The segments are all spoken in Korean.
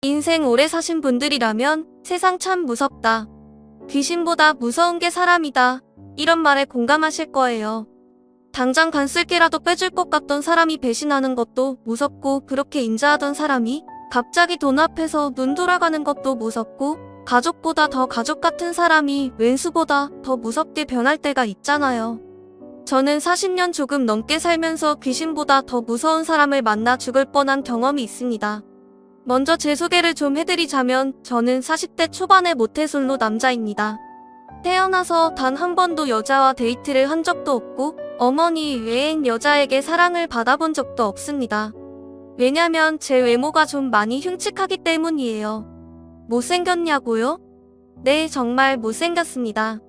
인생 오래 사신 분들이라면 세상 참 무섭다. 귀신보다 무서운 게 사람이다. 이런 말에 공감하실 거예요. 당장 간쓸게라도 빼줄 것 같던 사람이 배신하는 것도 무섭고, 그렇게 인자하던 사람이 갑자기 돈 앞에서 눈 돌아가는 것도 무섭고, 가족보다 더 가족 같은 사람이 왼수보다 더 무섭게 변할 때가 있잖아요. 저는 40년 조금 넘게 살면서 귀신보다 더 무서운 사람을 만나 죽을 뻔한 경험이 있습니다. 먼저 제 소개를 좀 해드리자면, 저는 40대 초반의 모태솔로 남자입니다. 태어나서 단 한 번도 여자와 데이트를 한 적도 없고, 어머니 외엔 여자에게 사랑을 받아본 적도 없습니다. 왜냐면 제 외모가 좀 많이 흉측하기 때문이에요. 못생겼냐고요? 네, 정말 못생겼습니다.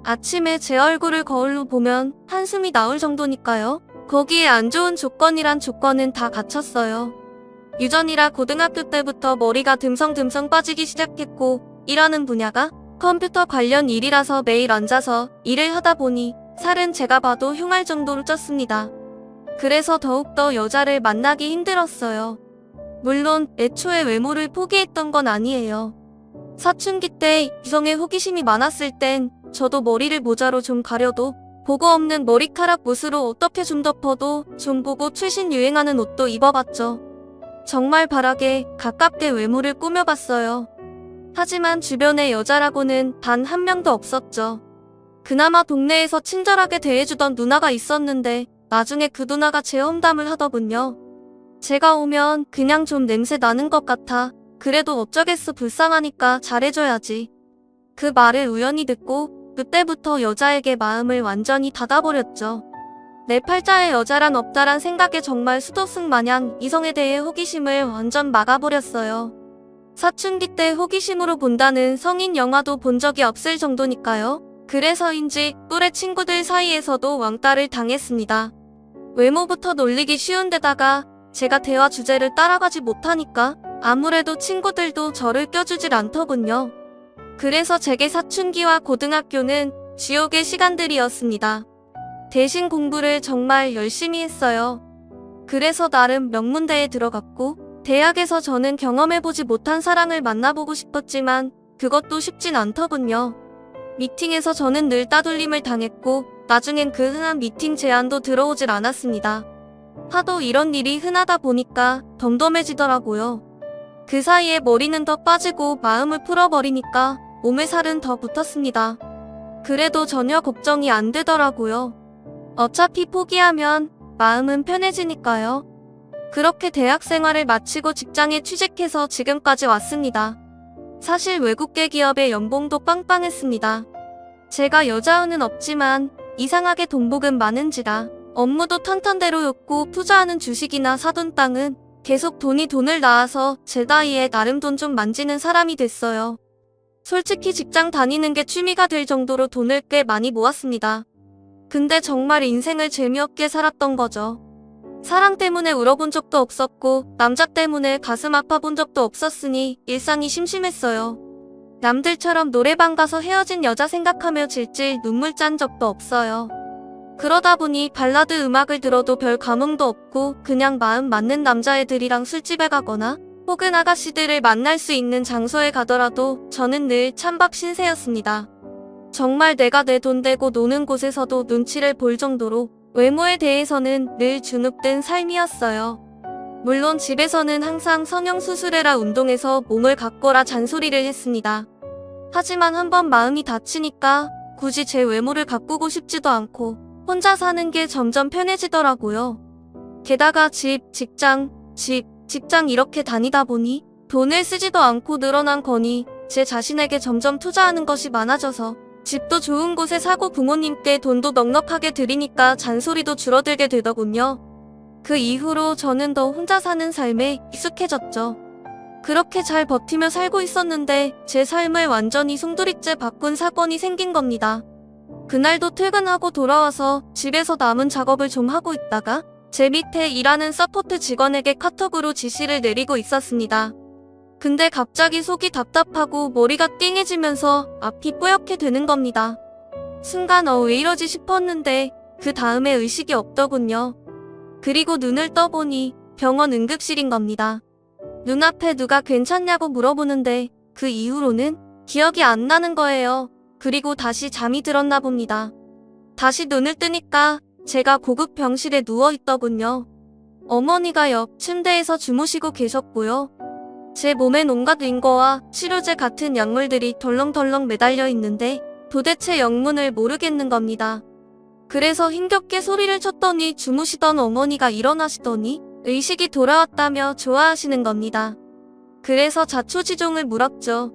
아침에 제 얼굴을 거울로 보면 한숨이 나올 정도니까요. 거기에 안 좋은 조건이란 조건은 다 갖췄어요. 유전이라 고등학교 때부터 머리가 듬성듬성 빠지기 시작했고, 일하는 분야가 컴퓨터 관련 일이라서 매일 앉아서 일을 하다 보니 살은 제가 봐도 흉할 정도로 쪘습니다. 그래서 더욱더 여자를 만나기 힘들었어요. 물론 애초에 외모를 포기했던 건 아니에요. 사춘기 때 이성에 호기심이 많았을 땐 저도 머리를 모자로 좀 가려도, 보고 없는 머리카락 붓으로 어떻게 좀 덮어도 좀 보고 최신 유행하는 옷도 입어봤죠. 정말 바라게 가깝게 외모를 꾸며봤어요. 하지만 주변에 여자라고는 단 한 명도 없었죠. 그나마 동네에서 친절하게 대해주던 누나가 있었는데, 나중에 그 누나가 제 험담을 하더군요. 제가 오면 그냥 좀 냄새 나는 것 같아. 그래도 어쩌겠어, 불쌍하니까 잘해줘야지. 그 말을 우연히 듣고 그때부터 여자에게 마음을 완전히 닫아버렸죠. 내 팔자에 여자란 없다란 생각에 정말 수도승 마냥 이성에 대해 호기심을 완전 막아버렸어요. 사춘기 때 호기심으로 본다는 성인 영화도 본 적이 없을 정도니까요. 그래서인지 또래 친구들 사이에서도 왕따를 당했습니다. 외모부터 놀리기 쉬운데다가 제가 대화 주제를 따라가지 못하니까 아무래도 친구들도 저를 껴주질 않더군요. 그래서 제게 사춘기와 고등학교는 지옥의 시간들이었습니다. 대신 공부를 정말 열심히 했어요. 그래서 나름 명문대에 들어갔고, 대학에서 저는 경험해보지 못한 사랑을 만나보고 싶었지만 그것도 쉽진 않더군요. 미팅에서 저는 늘 따돌림을 당했고, 나중엔 그 흔한 미팅 제안도 들어오질 않았습니다. 하도 이런 일이 흔하다 보니까 덤덤해지더라고요. 그 사이에 머리는 더 빠지고 마음을 풀어버리니까 몸에 살은 더 붙었습니다. 그래도 전혀 걱정이 안 되더라고요. 어차피 포기하면 마음은 편해지니까요. 그렇게 대학 생활을 마치고 직장에 취직해서 지금까지 왔습니다. 사실 외국계 기업의 연봉도 빵빵했습니다. 제가 여자운은 없지만 이상하게 돈복은 많은지라 업무도 탄탄대로였고, 투자하는 주식이나 사둔 땅은 계속 돈을 낳아서 제 나이에 나름 돈 좀 만지는 사람이 됐어요. 솔직히 직장 다니는 게 취미가 될 정도로 돈을 꽤 많이 모았습니다. 근데 정말 인생을 재미없게 살았던 거죠. 사랑 때문에 울어본 적도 없었고, 남자 때문에 가슴 아파본 적도 없었으니 일상이 심심했어요. 남들처럼 노래방 가서 헤어진 여자 생각하며 질질 눈물 짠 적도 없어요. 그러다 보니 발라드 음악을 들어도 별 감흥도 없고, 그냥 마음 맞는 남자애들이랑 술집에 가거나 혹은 아가씨들을 만날 수 있는 장소에 가더라도 저는 늘 찬밥 신세였습니다. 정말 내가 내 돈 대고 노는 곳에서도 눈치를 볼 정도로 외모에 대해서는 늘 주눅든 삶이었어요. 물론 집에서는 항상 성형수술해라, 운동해서 몸을 가꿔라 잔소리를 했습니다. 하지만 한번 마음이 다치니까 굳이 제 외모를 가꾸고 싶지도 않고 혼자 사는 게 점점 편해지더라고요. 게다가 직장 이렇게 다니다 보니 돈을 쓰지도 않고 늘어난 거니 제 자신에게 점점 투자하는 것이 많아져서 집도 좋은 곳에 사고 부모님께 돈도 넉넉하게 드리니까 잔소리도 줄어들게 되더군요. 그 이후로 저는 더 혼자 사는 삶에 익숙해졌죠. 그렇게 잘 버티며 살고 있었는데 제 삶을 완전히 송두리째 바꾼 사건이 생긴 겁니다. 그날도 퇴근하고 돌아와서 집에서 남은 작업을 좀 하고 있다가 제 밑에 일하는 서포트 직원에게 카톡으로 지시를 내리고 있었습니다. 근데 갑자기 속이 답답하고 머리가 띵해지면서 앞이 뿌옇게 되는 겁니다. 순간 왜 이러지 싶었는데 그 다음에 의식이 없더군요. 그리고 눈을 떠보니 병원 응급실인 겁니다. 눈앞에 누가 괜찮냐고 물어보는데 그 이후로는 기억이 안 나는 거예요. 그리고 다시 잠이 들었나 봅니다. 다시 눈을 뜨니까 제가 고급 병실에 누워 있더군요. 어머니가 옆 침대에서 주무시고 계셨고요. 제 몸엔 온갖 링거와 치료제 같은 약물들이 덜렁덜렁 매달려 있는데 도대체 영문을 모르겠는 겁니다. 그래서 힘겹게 소리를 쳤더니 주무시던 어머니가 일어나시더니 의식이 돌아왔다며 좋아하시는 겁니다. 그래서 자초지종을 물었죠.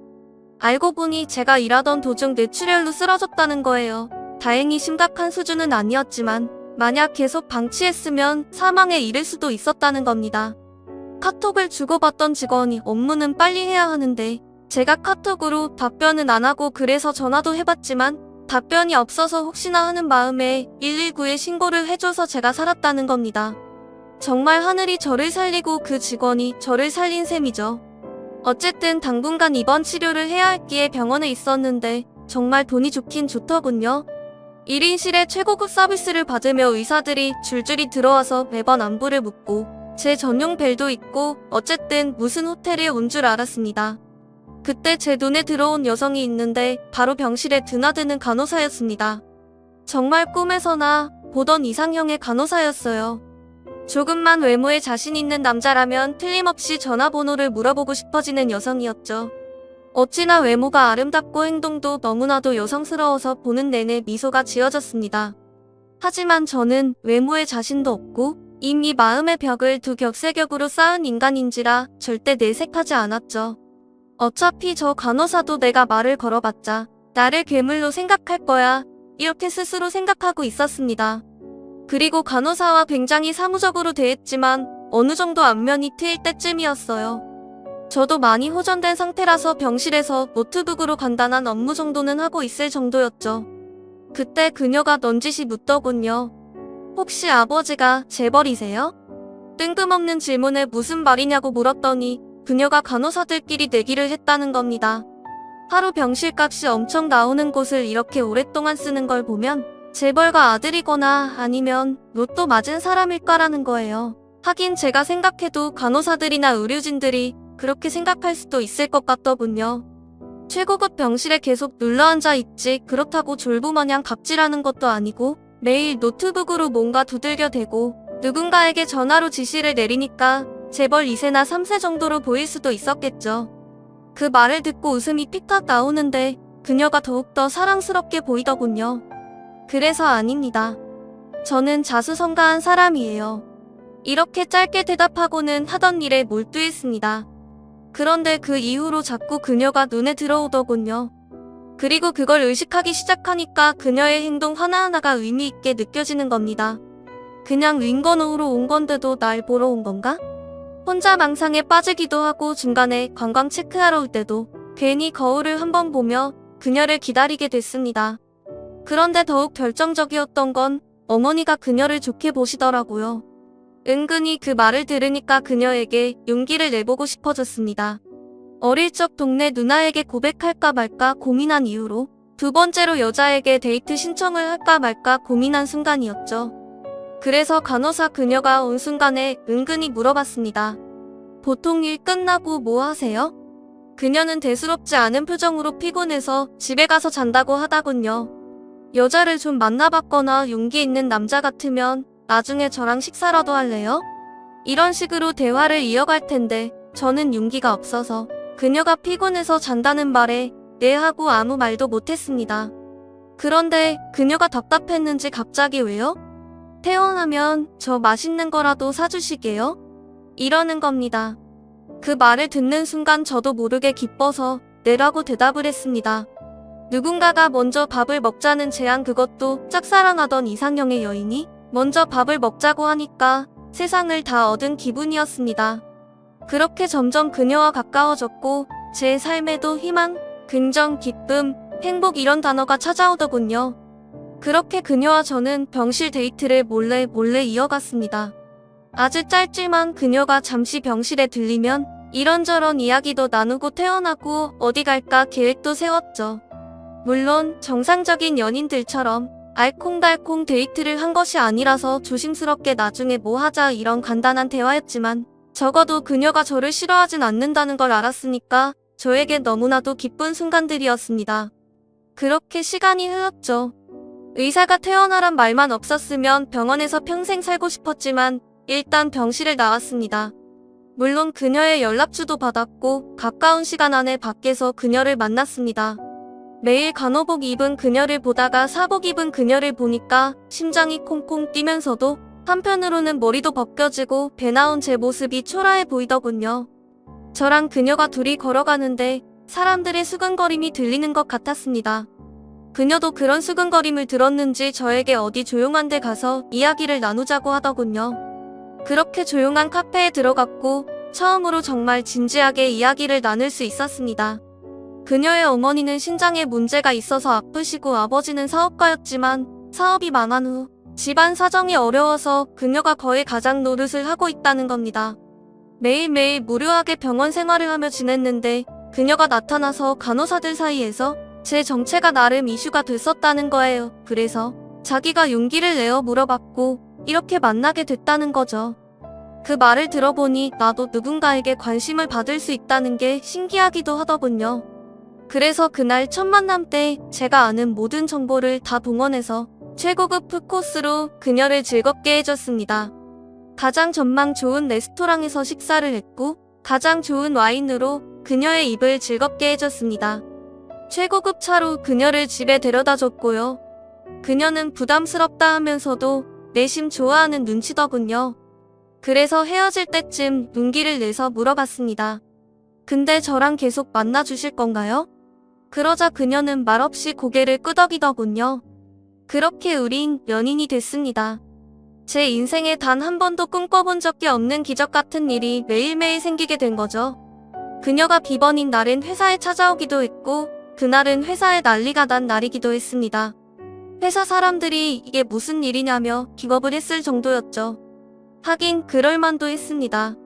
알고 보니 제가 일하던 도중 뇌출혈로 쓰러졌다는 거예요. 다행히 심각한 수준은 아니었지만 만약 계속 방치했으면 사망에 이를 수도 있었다는 겁니다. 카톡을 주고받던 직원이 업무는 빨리 해야 하는데 제가 카톡으로 답변은 안 하고 그래서 전화도 해봤지만 답변이 없어서 혹시나 하는 마음에 119에 신고를 해줘서 제가 살았다는 겁니다. 정말 하늘이 저를 살리고 그 직원이 저를 살린 셈이죠. 어쨌든 당분간 입원 치료를 해야 했기에 병원에 있었는데 정말 돈이 좋긴 좋더군요. 1인실에 최고급 서비스를 받으며 의사들이 줄줄이 들어와서 매번 안부를 묻고 제 전용 벨도 있고 어쨌든 무슨 호텔에 온 줄 알았습니다. 그때 제 눈에 들어온 여성이 있는데 바로 병실에 드나드는 간호사였습니다. 정말 꿈에서나 보던 이상형의 간호사였어요. 조금만 외모에 자신 있는 남자라면 틀림없이 전화번호를 물어보고 싶어지는 여성이었죠. 어찌나 외모가 아름답고 행동도 너무나도 여성스러워서 보는 내내 미소가 지어졌습니다. 하지만 저는 외모에 자신도 없고 이미 마음의 벽을 두 격세격으로 쌓은 인간인지라 절대 내색하지 않았죠. 어차피 저 간호사도 내가 말을 걸어봤자 나를 괴물로 생각할 거야 이렇게 스스로 생각하고 있었습니다. 그리고 간호사와 굉장히 사무적으로 대했지만 어느 정도 안면이 트일 때쯤이었어요. 저도 많이 호전된 상태라서 병실에서 노트북으로 간단한 업무 정도는 하고 있을 정도였죠. 그때 그녀가 넌지시 묻더군요. 혹시 아버지가 재벌이세요? 뜬금없는 질문에 무슨 말이냐고 물었더니 그녀가 간호사들끼리 내기를 했다는 겁니다. 하루 병실값이 엄청 나오는 곳을 이렇게 오랫동안 쓰는 걸 보면 재벌가 아들이거나 아니면 로또 맞은 사람일까라는 거예요. 하긴 제가 생각해도 간호사들이나 의료진들이 그렇게 생각할 수도 있을 것 같더군요. 최고급 병실에 계속 눌러앉아 있지 그렇다고 졸부마냥 갑질하는 것도 아니고 매일 노트북으로 뭔가 두들겨대고 누군가에게 전화로 지시를 내리니까 재벌 2세나 3세 정도로 보일 수도 있었겠죠. 그 말을 듣고 웃음이 픽탁 나오는데 그녀가 더욱더 사랑스럽게 보이더군요. 그래서 아닙니다. 저는 자수성가한 사람이에요. 이렇게 짧게 대답하고는 하던 일에 몰두했습니다. 그런데 그 이후로 자꾸 그녀가 눈에 들어오더군요. 그리고 그걸 의식하기 시작하니까 그녀의 행동 하나하나가 의미 있게 느껴지는 겁니다. 그냥 윙건호로 온 건데도 날 보러 온 건가? 혼자 망상에 빠지기도 하고 중간에 관광 체크하러 올 때도 괜히 거울을 한번 보며 그녀를 기다리게 됐습니다. 그런데 더욱 결정적이었던 건 어머니가 그녀를 좋게 보시더라고요. 은근히 그 말을 들으니까 그녀에게 용기를 내보고 싶어졌습니다. 어릴 적 동네 누나에게 고백할까 말까 고민한 이후로 두 번째로 여자에게 데이트 신청을 할까 말까 고민한 순간이었죠. 그래서 간호사 그녀가 온 순간에 은근히 물어봤습니다. 보통 일 끝나고 뭐 하세요? 그녀는 대수롭지 않은 표정으로 피곤해서 집에 가서 잔다고 하더군요. 여자를 좀 만나봤거나 용기 있는 남자 같으면 나중에 저랑 식사라도 할래요? 이런 식으로 대화를 이어갈 텐데 저는 용기가 없어서 그녀가 피곤해서 잔다는 말에 네 하고 아무 말도 못했습니다. 그런데 그녀가 답답했는지 갑자기 왜요? 퇴원하면 저 맛있는 거라도 사주시게요? 이러는 겁니다. 그 말을 듣는 순간 저도 모르게 기뻐서 네라고 대답을 했습니다. 누군가가 먼저 밥을 먹자는 제안, 그것도 짝사랑하던 이상형의 여인이 먼저 밥을 먹자고 하니까 세상을 다 얻은 기분이었습니다. 그렇게 점점 그녀와 가까워졌고 제 삶에도 희망, 긍정, 기쁨, 행복 이런 단어가 찾아오더군요. 그렇게 그녀와 저는 병실 데이트를 몰래 이어갔습니다. 아주 짧지만 그녀가 잠시 병실에 들리면 이런저런 이야기도 나누고 퇴원하고 어디 갈까 계획도 세웠죠. 물론 정상적인 연인들처럼 알콩달콩 데이트를 한 것이 아니라서 조심스럽게 나중에 뭐 하자 이런 간단한 대화였지만 적어도 그녀가 저를 싫어하진 않는다는 걸 알았으니까 저에게 너무나도 기쁜 순간들이었습니다. 그렇게 시간이 흘렀죠. 의사가 퇴원하란 말만 없었으면 병원에서 평생 살고 싶었지만 일단 병실을 나왔습니다. 물론 그녀의 연락처도 받았고 가까운 시간 안에 밖에서 그녀를 만났습니다. 매일 간호복 입은 그녀를 보다가 사복 입은 그녀를 보니까 심장이 콩콩 뛰면서도 한편으로는 머리도 벗겨지고 배 나온 제 모습이 초라해 보이더군요. 저랑 그녀가 둘이 걸어가는데 사람들의 수근거림이 들리는 것 같았습니다. 그녀도 그런 수근거림을 들었는지 저에게 어디 조용한 데 가서 이야기를 나누자고 하더군요. 그렇게 조용한 카페에 들어갔고 처음으로 정말 진지하게 이야기를 나눌 수 있었습니다. 그녀의 어머니는 신장에 문제가 있어서 아프시고 아버지는 사업가였지만 사업이 망한 후 집안 사정이 어려워서 그녀가 거의 가장 노릇을 하고 있다는 겁니다. 매일매일 무료하게 병원 생활을 하며 지냈는데 그녀가 나타나서 간호사들 사이에서 제 정체가 나름 이슈가 됐었다는 거예요. 그래서 자기가 용기를 내어 물어봤고 이렇게 만나게 됐다는 거죠. 그 말을 들어보니 나도 누군가에게 관심을 받을 수 있다는 게 신기하기도 하더군요. 그래서 그날 첫 만남 때 제가 아는 모든 정보를 다 동원해서 최고급 풀코스로 그녀를 즐겁게 해줬습니다. 가장 전망 좋은 레스토랑에서 식사를 했고 가장 좋은 와인으로 그녀의 입을 즐겁게 해줬습니다. 최고급 차로 그녀를 집에 데려다 줬고요. 그녀는 부담스럽다 하면서도 내심 좋아하는 눈치더군요. 그래서 헤어질 때쯤 용기를 내서 물어봤습니다. 근데 저랑 계속 만나주실 건가요? 그러자 그녀는 말없이 고개를 끄덕이더군요. 그렇게 우린 연인이 됐습니다. 제 인생에 단 한 번도 꿈꿔본 적이 없는 기적 같은 일이 매일매일 생기게 된 거죠. 그녀가 비번인 날엔 회사에 찾아오기도 했고 그날은 회사에 난리가 난 날이기도 했습니다. 회사 사람들이 이게 무슨 일이냐며 기겁을 했을 정도였죠. 하긴 그럴만도 했습니다.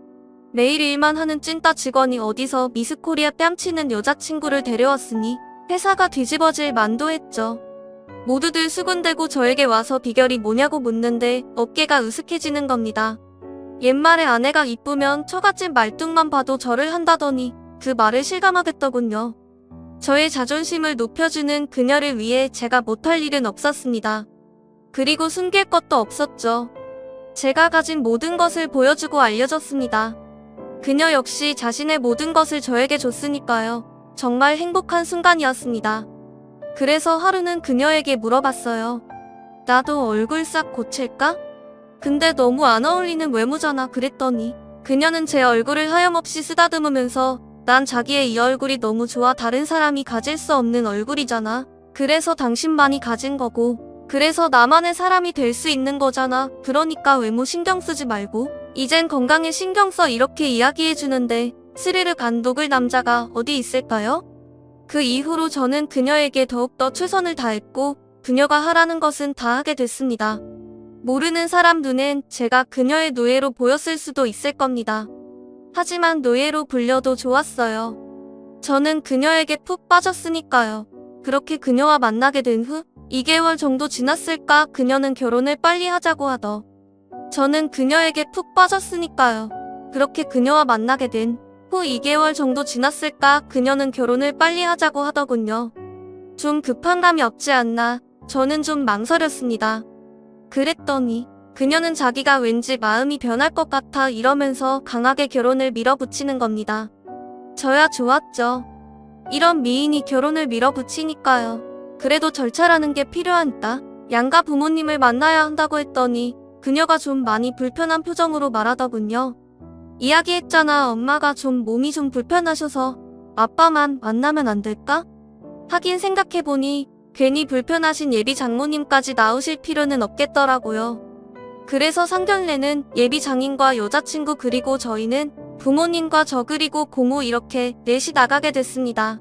매일 일만 하는 찐따 직원이 어디서 미스코리아 뺨치는 여자친구를 데려왔으니 회사가 뒤집어질 만도 했죠. 모두들 수군대고 저에게 와서 비결이 뭐냐고 묻는데 어깨가 으슥해지는 겁니다. 옛말에 아내가 이쁘면 처갓집 말뚝만 봐도 절을 한다더니 그 말을 실감하겠더군요. 저의 자존심을 높여주는 그녀를 위해 제가 못할 일은 없었습니다. 그리고 숨길 것도 없었죠. 제가 가진 모든 것을 보여주고 알려줬습니다. 그녀 역시 자신의 모든 것을 저에게 줬으니까요. 정말 행복한 순간이었습니다. 그래서 하루는 그녀에게 물어봤어요. 나도 얼굴 싹 고칠까? 근데 너무 안 어울리는 외모잖아 그랬더니 그녀는 제 얼굴을 하염없이 쓰다듬으면서 난 자기의 이 얼굴이 너무 좋아 다른 사람이 가질 수 없는 얼굴이잖아. 그래서 당신만이 가진 거고 그래서 나만의 사람이 될 수 있는 거잖아. 그러니까 외모 신경 쓰지 말고 이젠 건강에 신경 써 이렇게 이야기해주는데 스르르 간 녹을 남자가 어디 있을까요? 그 이후로 저는 그녀에게 더욱더 최선을 다했고 그녀가 하라는 것은 다 하게 됐습니다. 모르는 사람 눈엔 제가 그녀의 노예로 보였을 수도 있을 겁니다. 하지만 노예로 불려도 좋았어요. 저는 그녀에게 푹 빠졌으니까요. 그렇게 그녀와 만나게 된 후 2개월 정도 지났을까 그녀는 결혼을 빨리 하자고 하더. 저는 그녀에게 푹 빠졌으니까요. 그렇게 그녀와 만나게 된 후 2개월 정도 지났을까 그녀는 결혼을 빨리 하자고 하더군요. 좀 급한 감이 없지 않나 저는 좀 망설였습니다. 그랬더니 그녀는 자기가 왠지 마음이 변할 것 같아 이러면서 강하게 결혼을 밀어붙이는 겁니다. 저야 좋았죠. 이런 미인이 결혼을 밀어붙이니까요. 그래도 절차라는 게 필요하니까 양가 부모님을 만나야 한다고 했더니 그녀가 좀 많이 불편한 표정으로 말하더군요. 이야기했잖아. 엄마가 좀 몸이 좀 불편하셔서 아빠만 만나면 안 될까? 하긴 생각해보니 괜히 불편하신 예비 장모님까지 나오실 필요는 없겠더라고요. 그래서 상견례는 예비 장인과 여자친구 그리고 저희는 부모님과 저 그리고 고모 이렇게 넷이 나가게 됐습니다.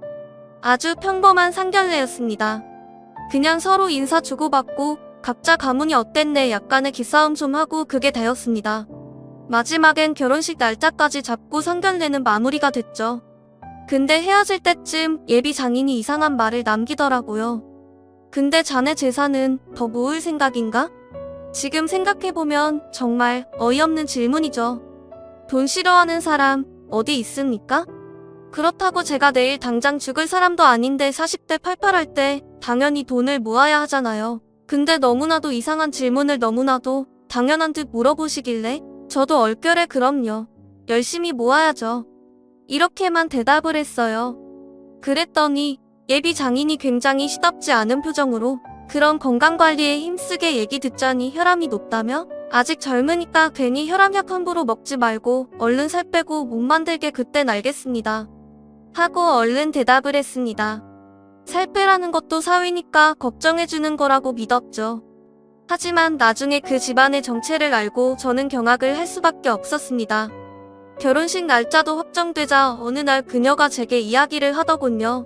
아주 평범한 상견례였습니다. 그냥 서로 인사 주고받고 각자 가문이 어땠네 약간의 기싸움 좀 하고 그게 다였습니다. 마지막엔 결혼식 날짜까지 잡고 상견례는 마무리가 됐죠. 근데 헤어질 때쯤 예비 장인이 이상한 말을 남기더라고요. 근데 자네 재산은 더 모을 생각인가? 지금 생각해보면 정말 어이없는 질문이죠. 돈 싫어하는 사람 어디 있습니까? 그렇다고 제가 내일 당장 죽을 사람도 아닌데 40대 팔팔할 때 당연히 돈을 모아야 하잖아요. 근데 너무나도 이상한 질문을 너무나도 당연한 듯 물어보시길래 저도 얼결에 그럼요. 열심히 모아야죠. 이렇게만 대답을 했어요. 그랬더니 예비 장인이 굉장히 시답지 않은 표정으로 그런 건강관리에 힘쓰게 얘기 듣자니 혈압이 높다며? 아직 젊으니까 괜히 혈압약 함부로 먹지 말고 얼른 살 빼고 몸 만들게 그땐 알겠습니다. 하고 얼른 대답을 했습니다. 살 빼라는 것도 사위니까 걱정해주는 거라고 믿었죠. 하지만 나중에 그 집안의 정체를 알고 저는 경악을 할 수밖에 없었습니다. 결혼식 날짜도 확정되자 어느 날 그녀가 제게 이야기를 하더군요.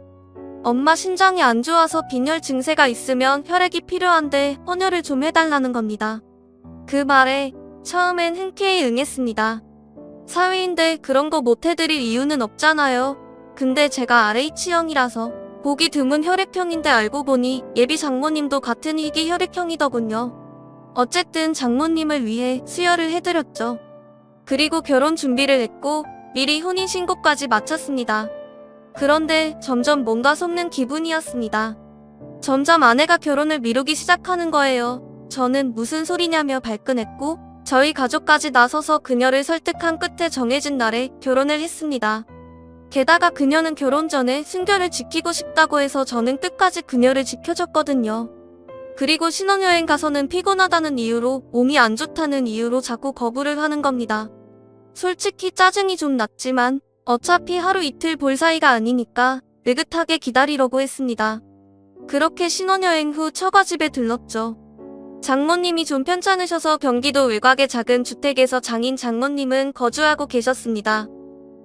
엄마 신장이 안 좋아서 빈혈 증세가 있으면 혈액이 필요한데 헌혈을 좀 해달라는 겁니다. 그 말에 처음엔 흔쾌히 응했습니다. 사위인데 그런 거 못 해드릴 이유는 없잖아요. 근데 제가 RH형이라서 보기 드문 혈액형인데 알고 보니 예비 장모님도 같은 희귀 혈액형이더군요. 어쨌든 장모님을 위해 수혈을 해드렸죠. 그리고 결혼 준비를 했고 미리 혼인신고까지 마쳤습니다. 그런데 점점 뭔가 속는 기분이었습니다. 점점 아내가 결혼을 미루기 시작하는 거예요. 저는 무슨 소리냐며 발끈했고 저희 가족까지 나서서 그녀를 설득한 끝에 정해진 날에 결혼을 했습니다. 게다가 그녀는 결혼 전에 순결을 지키고 싶다고 해서 저는 끝까지 그녀를 지켜줬거든요. 그리고 신혼여행 가서는 피곤하다는 이유로 몸이 안 좋다는 이유로 자꾸 거부를 하는 겁니다. 솔직히 짜증이 좀 났지만 어차피 하루 이틀 볼 사이가 아니니까 느긋하게 기다리려고 했습니다. 그렇게 신혼여행 후 처가집에 들렀죠. 장모님이 좀 편찮으셔서 경기도 외곽의 작은 주택에서 장인 장모님은 거주하고 계셨습니다.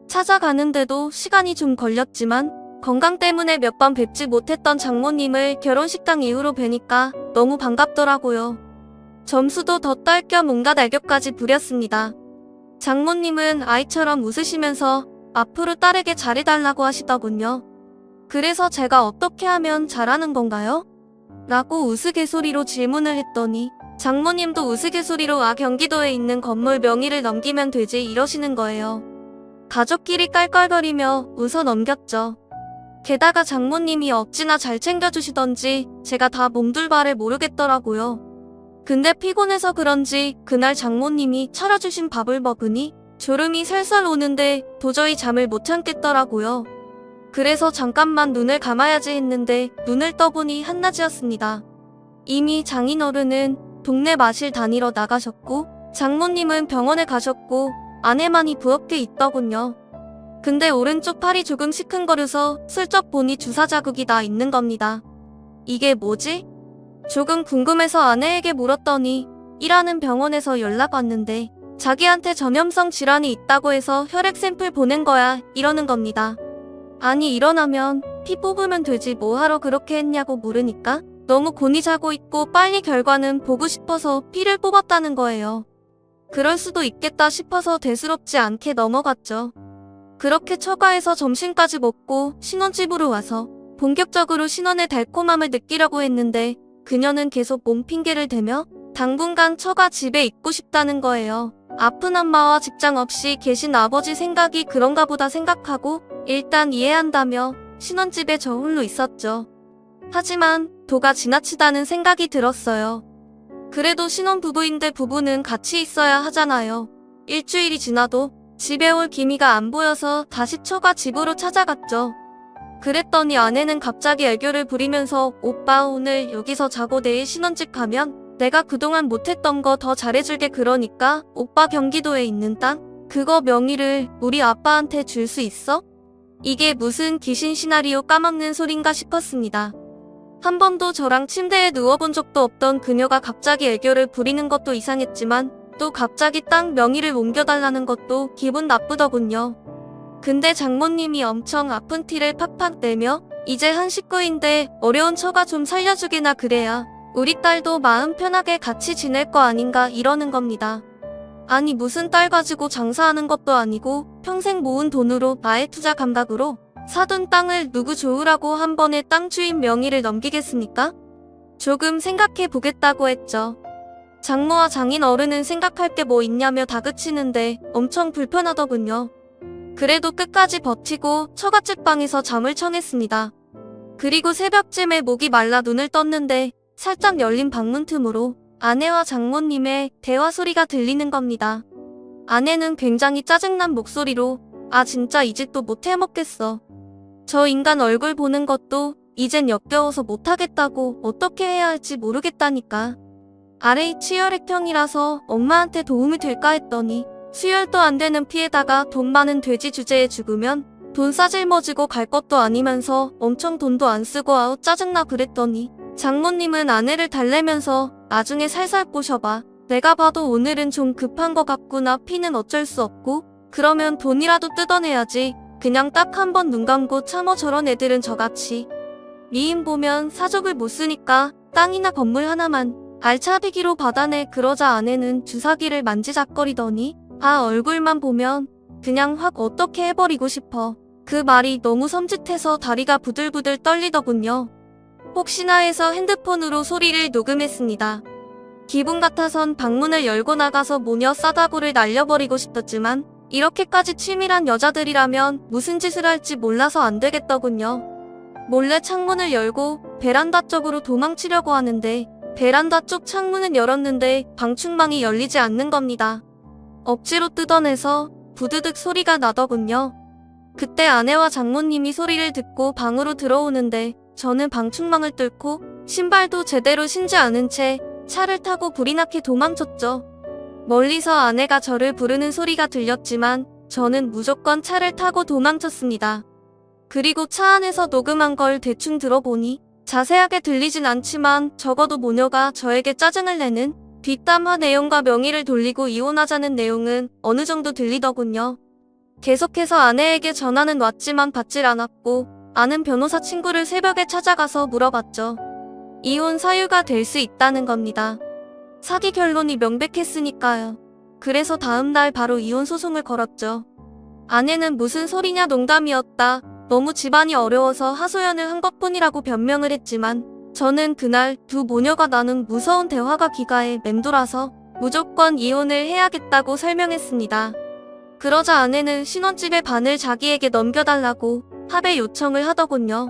찾아가는데도 시간이 좀 걸렸지만 건강 때문에 몇 번 뵙지 못했던 장모님을 결혼식당 이후로 뵈니까 너무 반갑더라고요. 점수도 더 딸 겸 온갖 애교까지 부렸습니다. 장모님은 아이처럼 웃으시면서 앞으로 딸에게 잘해달라고 하시더군요. 그래서 제가 어떻게 하면 잘하는 건가요? 라고 우스갯소리로 질문을 했더니 장모님도 우스갯소리로 경기도에 있는 건물 명의를 넘기면 되지 이러시는 거예요. 가족끼리 깔깔거리며 웃어 넘겼죠. 게다가 장모님이 어찌나 잘 챙겨주시던지 제가 다 몸둘 바를 모르겠더라고요. 근데 피곤해서 그런지 그날 장모님이 차려주신 밥을 먹으니 졸음이 살살 오는데 도저히 잠을 못 참겠더라고요. 그래서 잠깐만 눈을 감아야지 했는데 눈을 떠보니 한낮이었습니다. 이미 장인어른은 동네 마실 다니러 나가셨고 장모님은 병원에 가셨고 아내만이 부엌에 있더군요. 근데 오른쪽 팔이 조금 시큰거려서 슬쩍 보니 주사 자국이 나 있는 겁니다. 이게 뭐지? 조금 궁금해서 아내에게 물었더니 일하는 병원에서 연락 왔는데 자기한테 전염성 질환이 있다고 해서 혈액 샘플 보낸 거야 이러는 겁니다. 아니 일어나면 피 뽑으면 되지 뭐하러 그렇게 했냐고 물으니까 너무 곤히 자고 있고 빨리 결과는 보고 싶어서 피를 뽑았다는 거예요. 그럴 수도 있겠다 싶어서 대수롭지 않게 넘어갔죠. 그렇게 처가에서 점심까지 먹고 신혼집으로 와서 본격적으로 신혼의 달콤함을 느끼려고 했는데 그녀는 계속 몸 핑계를 대며 당분간 처가 집에 있고 싶다는 거예요. 아픈 엄마와 직장 없이 계신 아버지 생각이 그런가 보다 생각하고 일단 이해한다며 신혼집에 저 홀로 있었죠. 하지만 도가 지나치다는 생각이 들었어요. 그래도 신혼부부인데 부부는 같이 있어야 하잖아요. 일주일이 지나도 집에 올 기미가 안 보여서 다시 처가 집으로 찾아갔죠. 그랬더니 아내는 갑자기 애교를 부리면서 오빠 오늘 여기서 자고 내일 신혼집 가면 내가 그동안 못했던 거 더 잘해줄게 그러니까 오빠 경기도에 있는 땅 그거 명의를 우리 아빠한테 줄 수 있어? 이게 무슨 귀신 시나리오 까먹는 소린가 싶었습니다. 한 번도 저랑 침대에 누워본 적도 없던 그녀가 갑자기 애교를 부리는 것도 이상했지만 또 갑자기 땅 명의를 옮겨달라는 것도 기분 나쁘더군요. 근데 장모님이 엄청 아픈 티를 팍팍 내며 이제 한 식구인데 어려운 처가 좀 살려주게나 그래야 우리 딸도 마음 편하게 같이 지낼 거 아닌가 이러는 겁니다. 아니 무슨 딸 가지고 장사하는 것도 아니고 평생 모은 돈으로 나의 투자 감각으로 사둔 땅을 누구 좋으라고 한 번에 땅 주인 명의를 넘기겠습니까? 조금 생각해 보겠다고 했죠. 장모와 장인 어른은 생각할 게 뭐 있냐며 다그치는데 엄청 불편하더군요. 그래도 끝까지 버티고 처갓집 방에서 잠을 청했습니다. 그리고 새벽쯤에 목이 말라 눈을 떴는데 살짝 열린 방문 틈으로 아내와 장모님의 대화 소리가 들리는 겁니다. 아내는 굉장히 짜증난 목소리로 아 진짜 이 짓도 못 해먹겠어. 저 인간 얼굴 보는 것도 이젠 역겨워서 못하겠다고 어떻게 해야 할지 모르겠다니까. RH 혈액형이라서 엄마한테 도움이 될까 했더니 수혈도 안 되는 피에다가 돈 많은 돼지 주제에 죽으면 돈 싸질머지고 갈 것도 아니면서 엄청 돈도 안 쓰고 아우 짜증나 그랬더니 장모님은 아내를 달래면서 나중에 살살 꼬셔봐. 내가 봐도 오늘은 좀 급한 것 같구나. 피는 어쩔 수 없고 그러면 돈이라도 뜯어내야지. 그냥 딱 한 번 눈 감고 참어. 저런 애들은 저같이 미인 보면 사족을 못 쓰니까 땅이나 건물 하나만 알차비기로 받아내. 그러자 아내는 주사기를 만지작거리더니 아 얼굴만 보면 그냥 확 어떻게 해버리고 싶어. 그 말이 너무 섬찟해서 다리가 부들부들 떨리더군요. 혹시나 해서 핸드폰으로 소리를 녹음했습니다. 기분 같아선 방문을 열고 나가서 모녀 싸다구를 날려버리고 싶었지만 이렇게까지 치밀한 여자들이라면 무슨 짓을 할지 몰라서 안 되겠더군요. 몰래 창문을 열고 베란다 쪽으로 도망치려고 하는데 베란다 쪽 창문은 열었는데 방충망이 열리지 않는 겁니다. 억지로 뜯어내서 부드득 소리가 나더군요. 그때 아내와 장모님이 소리를 듣고 방으로 들어오는데 저는 방충망을 뚫고 신발도 제대로 신지 않은 채 차를 타고 불이 나게 도망쳤죠. 멀리서 아내가 저를 부르는 소리가 들렸지만 저는 무조건 차를 타고 도망쳤습니다. 그리고 차 안에서 녹음한 걸 대충 들어보니 자세하게 들리진 않지만 적어도 모녀가 저에게 짜증을 내는 뒷담화 내용과 명의를 돌리고 이혼하자는 내용은 어느 정도 들리더군요. 계속해서 아내에게 전화는 왔지만 받질 않았고 아는 변호사 친구를 새벽에 찾아가서 물어봤죠. 이혼 사유가 될 수 있다는 겁니다. 사기 결론이 명백했으니까요. 그래서 다음날 바로 이혼 소송을 걸었죠. 아내는 무슨 소리냐 농담이었다. 너무 집안이 어려워서 하소연을 한 것뿐이라고 변명을 했지만 저는 그날 두 모녀가 나눈 무서운 대화가 귀가에 맴돌아서 무조건 이혼을 해야겠다고 설명했습니다. 그러자 아내는 신혼집의 반을 자기에게 넘겨달라고 합의 요청을 하더군요.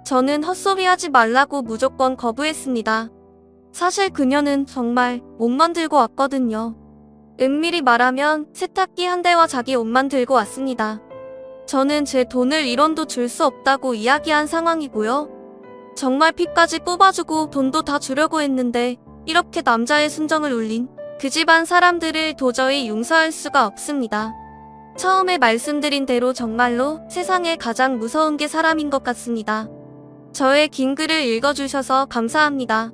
저는 헛소리하지 말라고 무조건 거부했습니다. 사실 그녀는 정말 옷만 들고 왔거든요. 은밀히 말하면 세탁기 한 대와 자기 옷만 들고 왔습니다. 저는 제 돈을 1원도 줄 수 없다고 이야기한 상황이고요. 정말 피까지 뽑아주고 돈도 다 주려고 했는데 이렇게 남자의 순정을 울린 그 집안 사람들을 도저히 용서할 수가 없습니다. 처음에 말씀드린 대로 정말로 세상에 가장 무서운 게 사람인 것 같습니다. 저의 긴 글을 읽어주셔서 감사합니다.